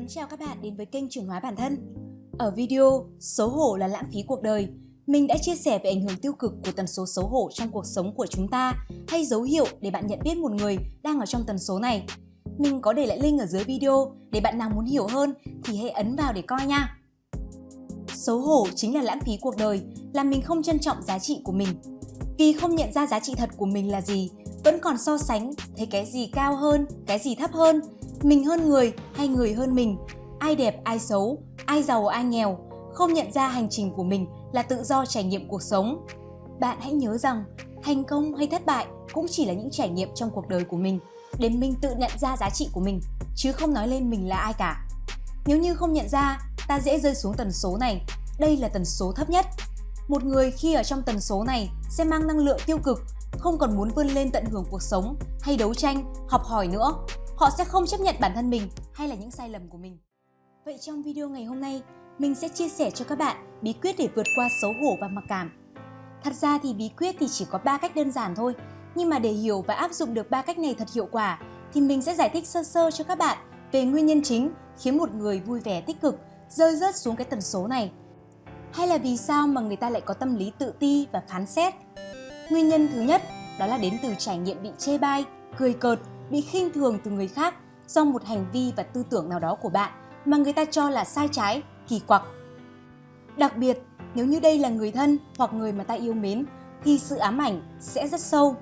Mến chào các bạn đến với kênh Chuyển hóa bản thân. Ở video Xấu hổ là lãng phí cuộc đời, mình đã chia sẻ về ảnh hưởng tiêu cực của tần số xấu hổ trong cuộc sống của chúng ta hay dấu hiệu để bạn nhận biết một người đang ở trong tần số này. Mình có để lại link ở dưới video để bạn nào muốn hiểu hơn thì hãy ấn vào để coi nha. Xấu hổ chính là lãng phí cuộc đời, làm mình không trân trọng giá trị của mình. Vì không nhận ra giá trị thật của mình là gì, vẫn còn so sánh, thấy cái gì cao hơn, cái gì thấp hơn, mình hơn người hay người hơn mình, ai đẹp ai xấu, ai giàu ai nghèo, không nhận ra hành trình của mình là tự do trải nghiệm cuộc sống. Bạn hãy nhớ rằng, thành công hay thất bại cũng chỉ là những trải nghiệm trong cuộc đời của mình, để mình tự nhận ra giá trị của mình, chứ không nói lên mình là ai cả. Nếu như không nhận ra, ta dễ rơi xuống tần số này, đây là tần số thấp nhất. Một người khi ở trong tần số này sẽ mang năng lượng tiêu cực, không còn muốn vươn lên tận hưởng cuộc sống hay đấu tranh, học hỏi nữa. Họ sẽ không chấp nhận bản thân mình hay là những sai lầm của mình. Vậy trong video ngày hôm nay, mình sẽ chia sẻ cho các bạn bí quyết để vượt qua xấu hổ và mặc cảm. Thật ra thì bí quyết thì chỉ có 3 cách đơn giản thôi, nhưng mà để hiểu và áp dụng được 3 cách này thật hiệu quả thì mình sẽ giải thích sơ sơ cho các bạn về nguyên nhân chính khiến một người vui vẻ tích cực rơi rớt xuống cái tần số này. Hay là vì sao mà người ta lại có tâm lý tự ti và phán xét. Nguyên nhân thứ nhất đó là đến từ trải nghiệm bị chê bai, cười cợt, bị khinh thường từ người khác do một hành vi và tư tưởng nào đó của bạn mà người ta cho là sai trái, kỳ quặc. Đặc biệt, nếu như đây là người thân hoặc người mà ta yêu mến thì sự ám ảnh sẽ rất sâu.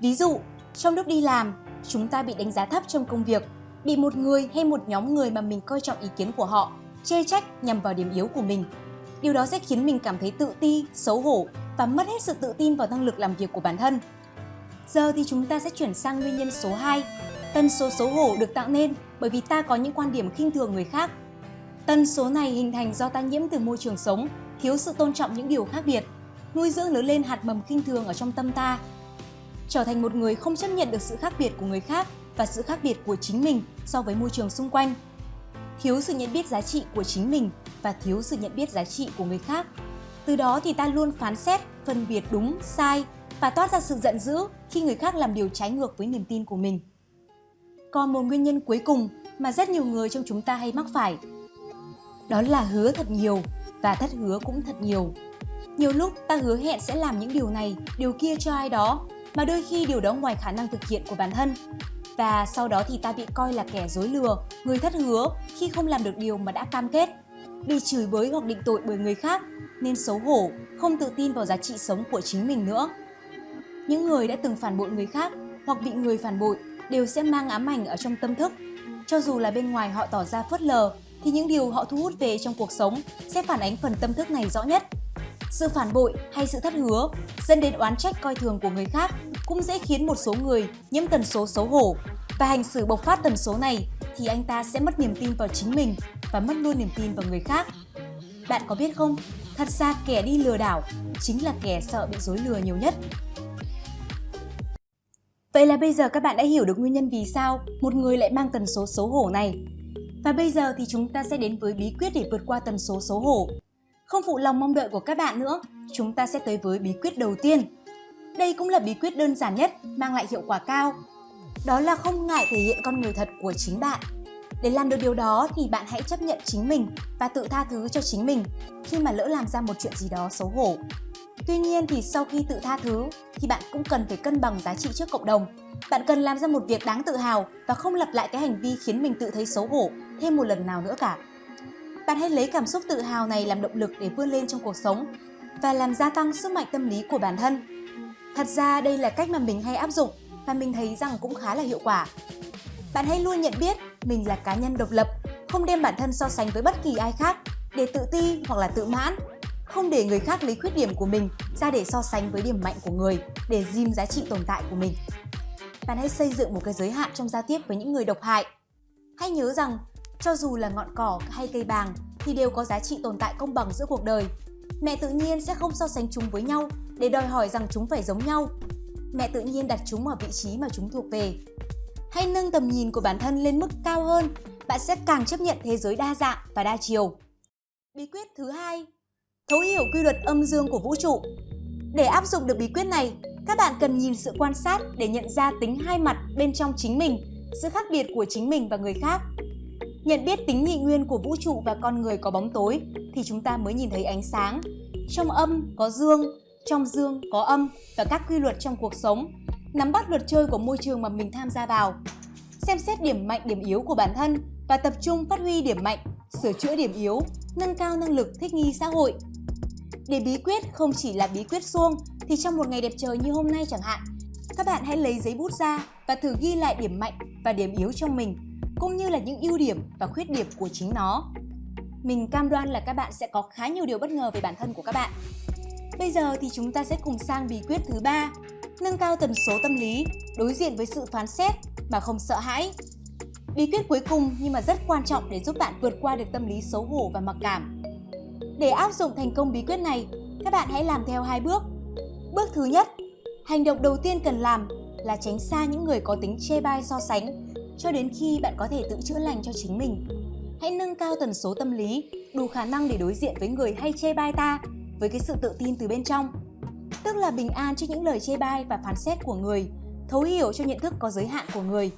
Ví dụ, trong lúc đi làm, chúng ta bị đánh giá thấp trong công việc, bị một người hay một nhóm người mà mình coi trọng ý kiến của họ chê trách nhằm vào điểm yếu của mình. Điều đó sẽ khiến mình cảm thấy tự ti, xấu hổ và mất hết sự tự tin vào năng lực làm việc của bản thân. Giờ thì chúng ta sẽ chuyển sang nguyên nhân số 2. Tần số xấu hổ được tạo nên bởi vì ta có những quan điểm khinh thường người khác. Tần số này hình thành do ta nhiễm từ môi trường sống, thiếu sự tôn trọng những điều khác biệt, nuôi dưỡng lớn lên hạt mầm khinh thường ở trong tâm ta. Trở thành một người không chấp nhận được sự khác biệt của người khác và sự khác biệt của chính mình so với môi trường xung quanh. Thiếu sự nhận biết giá trị của chính mình và thiếu sự nhận biết giá trị của người khác. Từ đó thì ta luôn phán xét, phân biệt đúng, sai và toát ra sự giận dữ khi người khác làm điều trái ngược với niềm tin của mình. Còn một nguyên nhân cuối cùng mà rất nhiều người trong chúng ta hay mắc phải, đó là hứa thật nhiều và thất hứa cũng thật nhiều. Nhiều lúc ta hứa hẹn sẽ làm những điều này, điều kia cho ai đó, mà đôi khi điều đó ngoài khả năng thực hiện của bản thân. Và sau đó thì ta bị coi là kẻ dối lừa, người thất hứa khi không làm được điều mà đã cam kết, bị chửi bới hoặc định tội bởi người khác, nên xấu hổ, không tự tin vào giá trị sống của chính mình nữa. Những người đã từng phản bội người khác hoặc bị người phản bội đều sẽ mang ám ảnh ở trong tâm thức. Cho dù là bên ngoài họ tỏ ra phớt lờ, thì những điều họ thu hút về trong cuộc sống sẽ phản ánh phần tâm thức này rõ nhất. Sự phản bội hay sự thất hứa dẫn đến oán trách coi thường của người khác cũng dễ khiến một số người nhiễm tần số xấu hổ, và hành xử bộc phát tần số này thì anh ta sẽ mất niềm tin vào chính mình và mất luôn niềm tin vào người khác. Bạn có biết không, thật ra kẻ đi lừa đảo chính là kẻ sợ bị dối lừa nhiều nhất. Vậy là bây giờ các bạn đã hiểu được nguyên nhân vì sao một người lại mang tần số xấu hổ này. Và bây giờ thì chúng ta sẽ đến với bí quyết để vượt qua tần số xấu hổ. Không phụ lòng mong đợi của các bạn nữa, chúng ta sẽ tới với bí quyết đầu tiên. Đây cũng là bí quyết đơn giản nhất, mang lại hiệu quả cao. Đó là không ngại thể hiện con người thật của chính bạn. Để làm được điều đó thì bạn hãy chấp nhận chính mình và tự tha thứ cho chính mình khi mà lỡ làm ra một chuyện gì đó xấu hổ. Tuy nhiên thì sau khi tự tha thứ thì bạn cũng cần phải cân bằng giá trị trước cộng đồng. Bạn cần làm ra một việc đáng tự hào và không lặp lại cái hành vi khiến mình tự thấy xấu hổ thêm một lần nào nữa cả. Bạn hãy lấy cảm xúc tự hào này làm động lực để vươn lên trong cuộc sống và làm gia tăng sức mạnh tâm lý của bản thân. Thật ra đây là cách mà mình hay áp dụng và mình thấy rằng cũng khá là hiệu quả. Bạn hãy luôn nhận biết mình là cá nhân độc lập, không đem bản thân so sánh với bất kỳ ai khác để tự ti hoặc là tự mãn. Không để người khác lấy khuyết điểm của mình ra để so sánh với điểm mạnh của người để dim giá trị tồn tại của mình. Bạn hãy xây dựng một cái giới hạn trong giao tiếp với những người độc hại. Hãy nhớ rằng, cho dù là ngọn cỏ hay cây bàng thì đều có giá trị tồn tại công bằng giữa cuộc đời. Mẹ tự nhiên sẽ không so sánh chúng với nhau để đòi hỏi rằng chúng phải giống nhau. Mẹ tự nhiên đặt chúng ở vị trí mà chúng thuộc về. Hãy nâng tầm nhìn của bản thân lên mức cao hơn, bạn sẽ càng chấp nhận thế giới đa dạng và đa chiều. Bí quyết thứ 2. Thấu hiểu quy luật âm dương của vũ trụ. Để áp dụng được bí quyết này, các bạn cần nhìn sự quan sát để nhận ra tính hai mặt bên trong chính mình, sự khác biệt của chính mình và người khác. Nhận biết tính nhị nguyên của vũ trụ và con người có bóng tối thì chúng ta mới nhìn thấy ánh sáng. Trong âm có dương, trong dương có âm và các quy luật trong cuộc sống. Nắm bắt luật chơi của môi trường mà mình tham gia vào. Xem xét điểm mạnh, điểm yếu của bản thân và tập trung phát huy điểm mạnh, sửa chữa điểm yếu, nâng cao năng lực thích nghi xã hội. Để bí quyết không chỉ là bí quyết suông thì trong một ngày đẹp trời như hôm nay chẳng hạn, các bạn hãy lấy giấy bút ra và thử ghi lại điểm mạnh và điểm yếu trong mình, cũng như là những ưu điểm và khuyết điểm của chính nó. Mình cam đoan là các bạn sẽ có khá nhiều điều bất ngờ về bản thân của các bạn. Bây giờ thì chúng ta sẽ cùng sang bí quyết thứ 3, nâng cao tần số tâm lý, đối diện với sự phán xét mà không sợ hãi. Bí quyết cuối cùng nhưng mà rất quan trọng để giúp bạn vượt qua được tâm lý xấu hổ và mặc cảm. Để áp dụng thành công bí quyết này, các bạn hãy làm theo 2 bước. Bước thứ nhất, hành động đầu tiên cần làm là tránh xa những người có tính chê bai so sánh cho đến khi bạn có thể tự chữa lành cho chính mình. Hãy nâng cao tần số tâm lý, đủ khả năng để đối diện với người hay chê bai ta với cái sự tự tin từ bên trong. Tức là bình an trước những lời chê bai và phán xét của người, thấu hiểu cho nhận thức có giới hạn của người.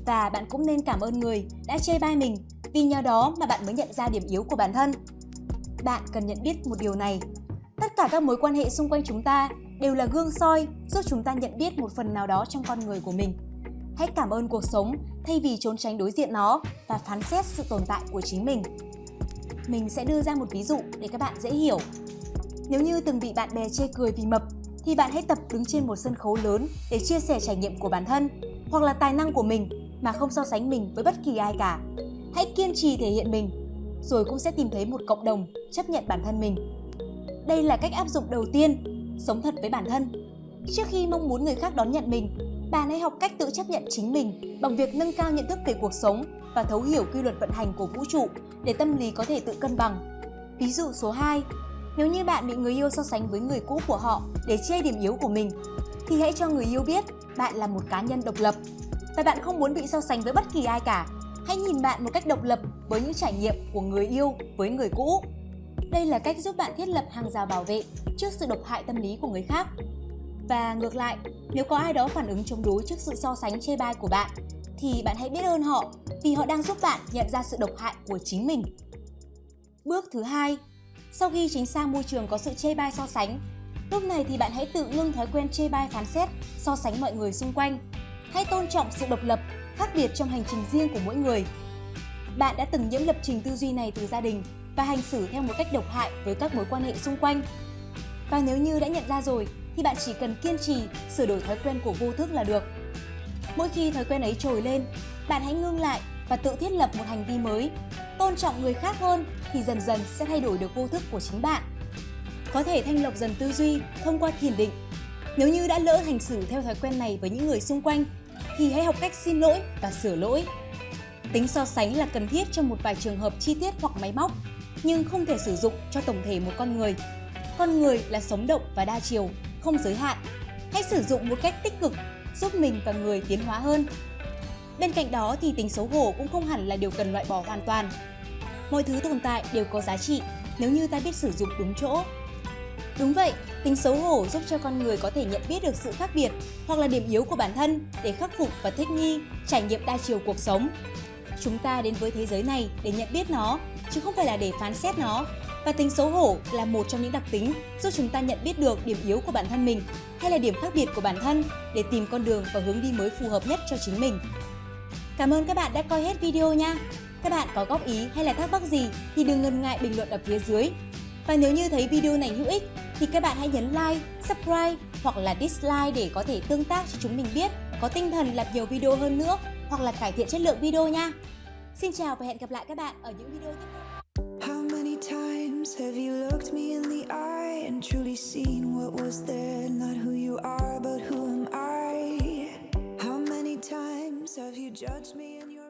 Và bạn cũng nên cảm ơn người đã chê bai mình, vì nhờ đó mà bạn mới nhận ra điểm yếu của bản thân. Bạn cần nhận biết một điều này, tất cả các mối quan hệ xung quanh chúng ta đều là gương soi giúp chúng ta nhận biết một phần nào đó trong con người của mình. Hãy cảm ơn cuộc sống thay vì trốn tránh đối diện nó và phán xét sự tồn tại của chính mình. Mình sẽ đưa ra một ví dụ để các bạn dễ hiểu. Nếu như từng bị bạn bè chê cười vì mập, thì bạn hãy tập đứng trên một sân khấu lớn để chia sẻ trải nghiệm của bản thân hoặc là tài năng của mình mà không so sánh mình với bất kỳ ai cả. Hãy kiên trì thể hiện mình, rồi cũng sẽ tìm thấy một cộng đồng chấp nhận bản thân mình. Đây là cách áp dụng đầu tiên, sống thật với bản thân. Trước khi mong muốn người khác đón nhận mình, bạn hãy học cách tự chấp nhận chính mình bằng việc nâng cao nhận thức về cuộc sống và thấu hiểu quy luật vận hành của vũ trụ để tâm lý có thể tự cân bằng. Ví dụ số 2, nếu như bạn bị người yêu so sánh với người cũ của họ để chê điểm yếu của mình, thì hãy cho người yêu biết bạn là một cá nhân độc lập và bạn không muốn bị so sánh với bất kỳ ai cả. Hãy nhìn bạn một cách độc lập với những trải nghiệm của người yêu với người cũ. Đây là cách giúp bạn thiết lập hàng rào bảo vệ trước sự độc hại tâm lý của người khác. Và ngược lại, nếu có ai đó phản ứng chống đối trước sự so sánh chê bai của bạn, thì bạn hãy biết ơn họ vì họ đang giúp bạn nhận ra sự độc hại của chính mình. Bước thứ 2, sau khi tránh xa môi trường có sự chê bai so sánh, lúc này thì bạn hãy tự ngưng thói quen chê bai phán xét, so sánh mọi người xung quanh. Hãy tôn trọng sự độc lập, khác biệt trong hành trình riêng của mỗi người. Bạn đã từng nhiễm lập trình tư duy này từ gia đình và hành xử theo một cách độc hại với các mối quan hệ xung quanh. Và nếu như đã nhận ra rồi, thì bạn chỉ cần kiên trì sửa đổi thói quen của vô thức là được. Mỗi khi thói quen ấy trồi lên, bạn hãy ngưng lại và tự thiết lập một hành vi mới. Tôn trọng người khác hơn thì dần dần sẽ thay đổi được vô thức của chính bạn. Có thể thanh lọc dần tư duy thông qua thiền định. Nếu như đã lỡ hành xử theo thói quen này với những người xung quanh, thì hãy học cách xin lỗi và sửa lỗi. Tính so sánh là cần thiết trong một vài trường hợp chi tiết hoặc máy móc, nhưng không thể sử dụng cho tổng thể một con người. Con người là sống động và đa chiều, không giới hạn. Hãy sử dụng một cách tích cực, giúp mình và người tiến hóa hơn. Bên cạnh đó thì tính xấu hổ cũng không hẳn là điều cần loại bỏ hoàn toàn. Mọi thứ tồn tại đều có giá trị nếu như ta biết sử dụng đúng chỗ. Đúng vậy, tính xấu hổ giúp cho con người có thể nhận biết được sự khác biệt hoặc là điểm yếu của bản thân để khắc phục và thích nghi, trải nghiệm đa chiều cuộc sống. Chúng ta đến với thế giới này để nhận biết nó, chứ không phải là để phán xét nó. Và tính xấu hổ là một trong những đặc tính giúp chúng ta nhận biết được điểm yếu của bản thân mình hay là điểm khác biệt của bản thân để tìm con đường và hướng đi mới phù hợp nhất cho chính mình. Cảm ơn các bạn đã coi hết video nha! Các bạn có góp ý hay là thắc mắc gì thì đừng ngần ngại bình luận ở phía dưới. Và nếu như thấy video này hữu ích thì các bạn hãy nhấn like, subscribe hoặc là dislike để có thể tương tác cho chúng mình biết có tinh thần làm nhiều video hơn nữa hoặc là cải thiện chất lượng video nha. Xin chào và hẹn gặp lại các bạn ở những video tiếp theo. How many times have you looked me in the eye and truly seen what was there? Not who you are, but who am I? How many times have you judged me in your